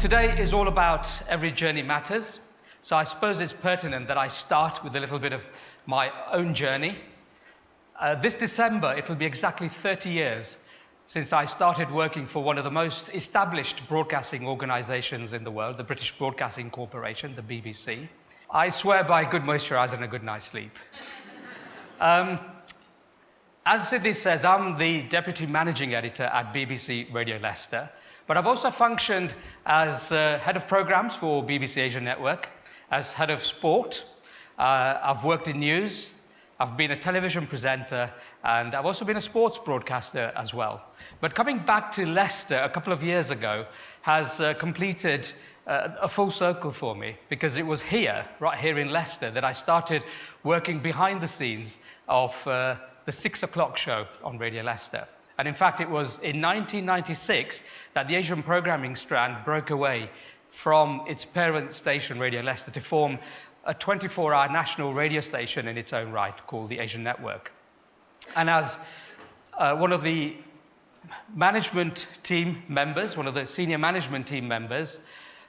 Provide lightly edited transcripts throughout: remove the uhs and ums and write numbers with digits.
Today is all about Every Journey Matters, so I suppose it's pertinent that I start with a little bit of my own journey. This December, it'll be exactly 30 years since I started working for one of the most established broadcasting organisations in the world, the British Broadcasting Corporation, the BBC. I swear by good moisturiser and a good night's sleep. As Sydney says, I'm the Deputy Managing Editor at BBC Radio Leicester, but I've also functioned as Head of Programmes for BBC Asia Network, as Head of Sport. I've worked in news, I've been a television presenter, and I've also been a sports broadcaster as well. But coming back to Leicester a couple of years ago has completed a full circle for me, because it was here, right here in Leicester, that I started working behind the scenes of the 6 o'clock show on Radio Leicester. And in fact, it was in 1996 that the Asian programming strand broke away from its parent station, Radio Leicester, to form a 24-hour national radio station in its own right called the Asian Network. And as one of the management team members, one of the senior management team members,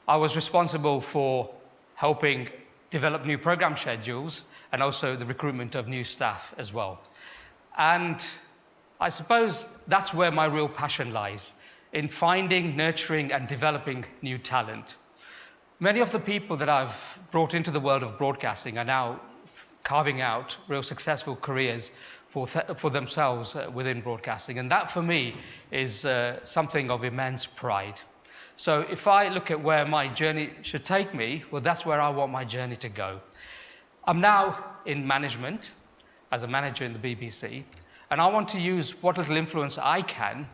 I was responsible for helping develop new program schedules and also the recruitment of new staff as well. And I suppose that's where my real passion lies, in finding, nurturing, and developing new talent. Many of the people that I've brought into the world of broadcasting are now carving out real successful careers for themselves within broadcasting, and that for me is something of immense pride. So if I look at where my journey should take me, well, that's where I want my journey to go. I'm now in management, as a manager in the BBC, and I want to use what little influence I can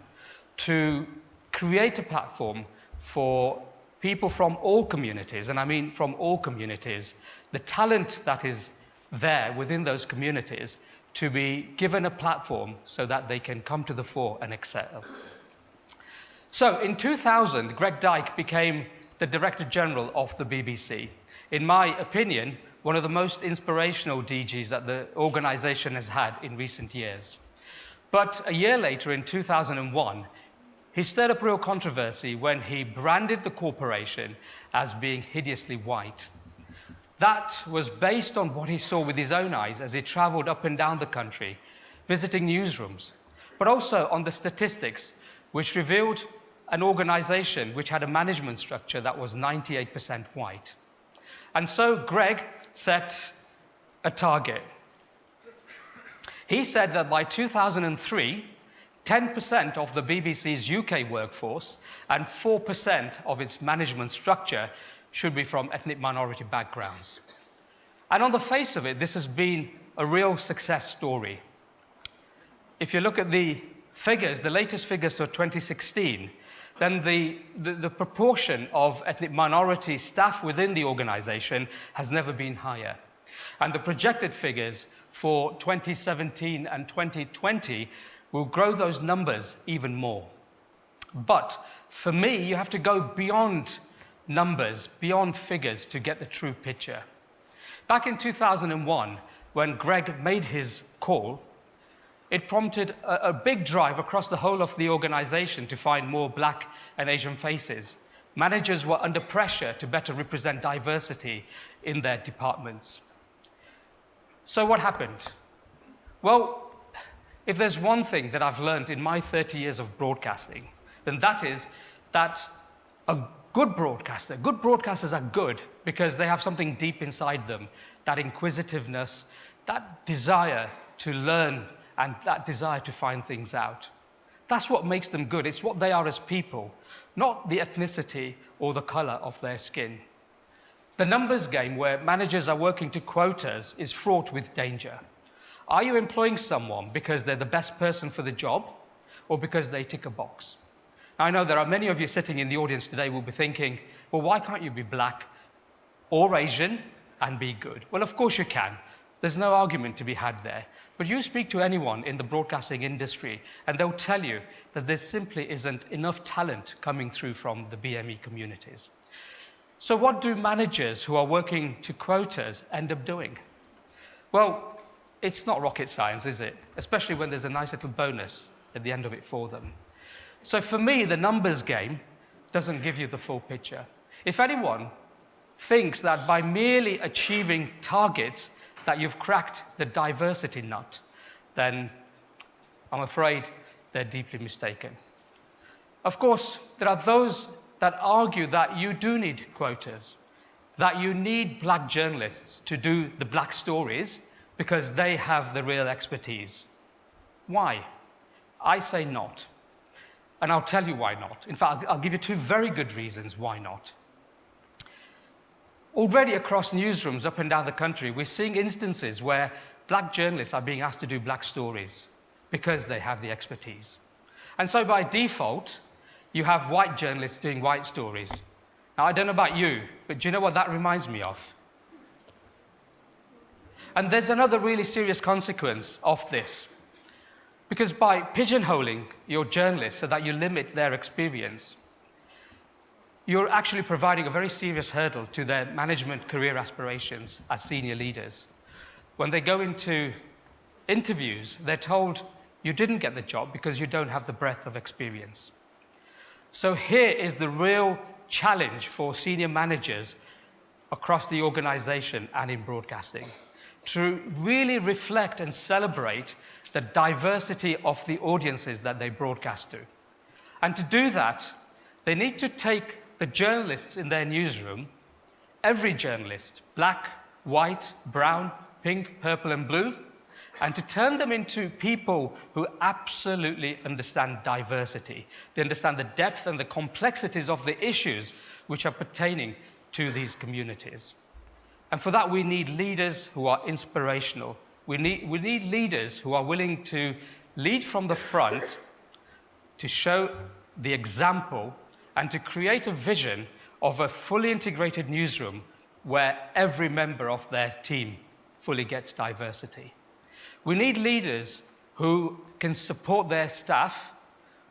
to create a platform for people from all communities, and I mean from all communities, the talent that is there within those communities to be given a platform so that they can come to the fore and excel. So in 2000, Greg Dyke became the Director General of the BBC. In my opinion, one of the most inspirational DGs that the organisation has had in recent years. But a year later, in 2001, he stirred up real controversy when he branded the corporation as being hideously white. That was based on what he saw with his own eyes as he travelled up and down the country, visiting newsrooms, but also on the statistics, which revealed an organisation which had a management structure that was 98% white. And so Greg set a target. He said that by 2003, 10% of the BBC's UK workforce and 4% of its management structure should be from ethnic minority backgrounds. And on the face of it, this has been a real success story. If you look at the figures, the latest figures for 2016, then the proportion of ethnic minority staff within the organisation has never been higher. And the projected figures for 2017 and 2020 will grow those numbers even more. But for me, you have to go beyond numbers, beyond figures to get the true picture. Back in 2001, when Greg made his call, it prompted a big drive across the whole of the organisation to find more black and Asian faces. Managers were under pressure to better represent diversity in their departments. So what happened? Well, if there's one thing that I've learned in my 30 years of broadcasting, then that is that a good broadcasters are good because they have something deep inside them, that inquisitiveness, that desire to learn, and that desire to find things out. That's what makes them good. It's what they are as people, not the ethnicity or the colour of their skin. The numbers game where managers are working to quotas is fraught with danger. Are you employing someone because they're the best person for the job or because they tick a box? Now, I know there are many of you sitting in the audience today who will be thinking, well, why can't you be black or Asian and be good? Well, of course you can. There's no argument to be had there. But you speak to anyone in the broadcasting industry and they'll tell you that there simply isn't enough talent coming through from the BME communities. So what do managers who are working to quotas end up doing? Well, it's not rocket science, is it? Especially when there's a nice little bonus at the end of it for them. So for me, the numbers game doesn't give you the full picture. If anyone thinks that by merely achieving targets that you've cracked the diversity nut, then I'm afraid they're deeply mistaken. Of course, there are those that argue that you do need quotas, that you need black journalists to do the black stories because they have the real expertise. Why? I say not. And I'll tell you why not. In fact, I'll give you two very good reasons why not. Already across newsrooms up and down the country, we're seeing instances where black journalists are being asked to do black stories because they have the expertise. And so by default, you have white journalists doing white stories. Now, I don't know about you, but do you know what that reminds me of? And there's another really serious consequence of this. Because by pigeonholing your journalists so that you limit their experience, you're actually providing a very serious hurdle to their management career aspirations as senior leaders. When they go into interviews, they're told you didn't get the job because you don't have the breadth of experience. So here is the real challenge for senior managers across the organization and in broadcasting, to really reflect and celebrate the diversity of the audiences that they broadcast to. And to do that, they need to take the journalists in their newsroom, every journalist, black, white, brown, pink, purple, and blue, and to turn them into people who absolutely understand diversity. They understand the depth and the complexities of the issues which are pertaining to these communities. And for that, we need leaders who are inspirational. We need leaders who are willing to lead from the front, to show the example, and to create a vision of a fully integrated newsroom where every member of their team fully gets diversity. We need leaders who can support their staff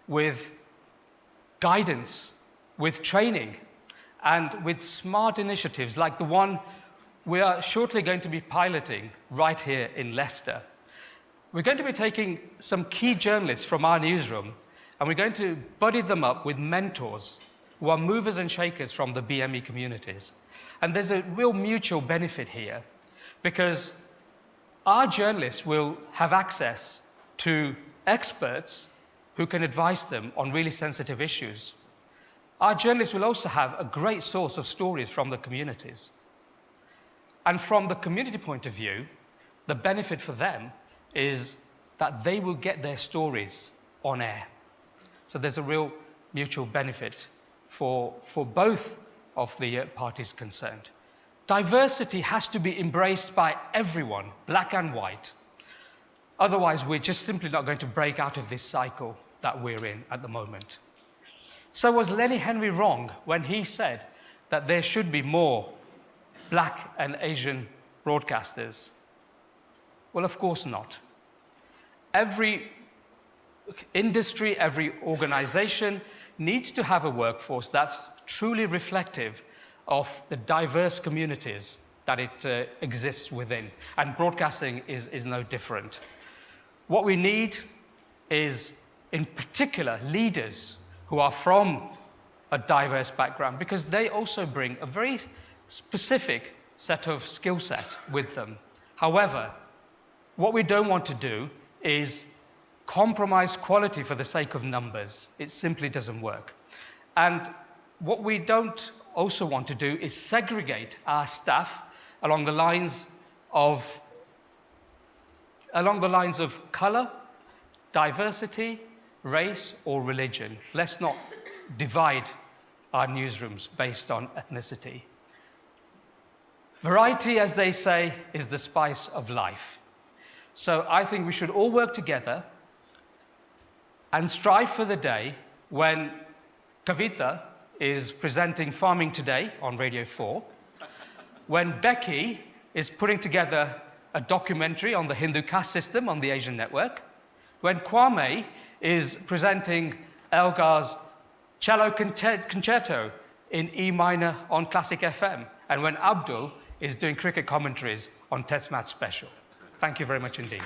with guidance, with training, and with smart initiatives like the one we are shortly going to be piloting right here in Leicester. We're going to be taking some key journalists from our newsroom, and we're going to buddy them up with mentors who are movers and shakers from the BME communities. And there's a real mutual benefit here, because our journalists will have access to experts who can advise them on really sensitive issues. Our journalists will also have a great source of stories from the communities. And from the community point of view, the benefit for them is that they will get their stories on air. So there's a real mutual benefit for both of the parties concerned. Diversity has to be embraced by everyone, black and white. Otherwise, we're just simply not going to break out of this cycle that we're in at the moment. So was Lenny Henry wrong when he said that there should be more black and Asian broadcasters? Well, of course not. Every industry, every organization needs to have a workforce that's truly reflective of the diverse communities that it exists within. And broadcasting is no different. What we need is, in particular, leaders who are from a diverse background, because they also bring a very specific set of skill set with them. However, what we don't want to do is compromise quality for the sake of numbers. It simply doesn't work. And what we don't also want to do is segregate our staff along the lines of color, diversity, race, or religion. Let's not divide our newsrooms based on ethnicity. Variety, as they say, is the spice of life. So I think we should all work together and strive for the day when Kavita is presenting Farming Today on Radio 4, when Becky is putting together a documentary on the Hindu caste system on the Asian network, when Kwame is presenting Elgar's cello concerto in E minor on Classic FM, and when Abdul is doing cricket commentaries on Test Match Special. Thank you very much indeed.